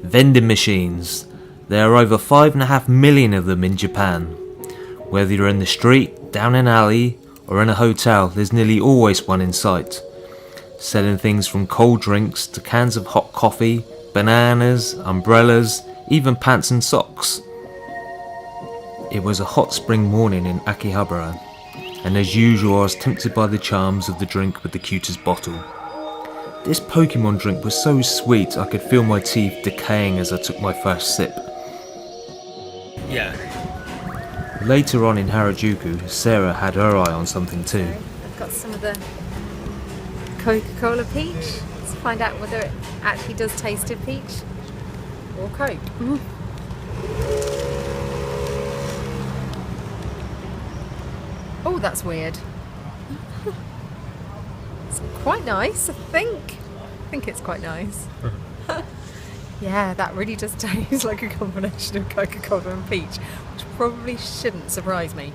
Vending machines. There are over 5.5 million of them in Japan. Whether you're in the street, down an alley, or in a hotel, there's nearly always one in sight. Selling things from cold drinks to cans of hot coffee, bananas, umbrellas, even pants and socks. It was a hot spring morning in Akihabara, and as usual I was tempted by the charms of the drink with the cutest bottle. This Pokemon drink was so sweet I could feel my teeth decaying as I took my first sip. Yeah. Later on in Harajuku, Sarah had her eye on something too. I've got some of the Coca-Cola peach. Let's find out whether it actually does taste of peach or Coke. Oh, that's weird. It's quite nice, I think. I think it's quite nice. Yeah, that really does taste like a combination of Coca-Cola and peach, which probably shouldn't surprise me.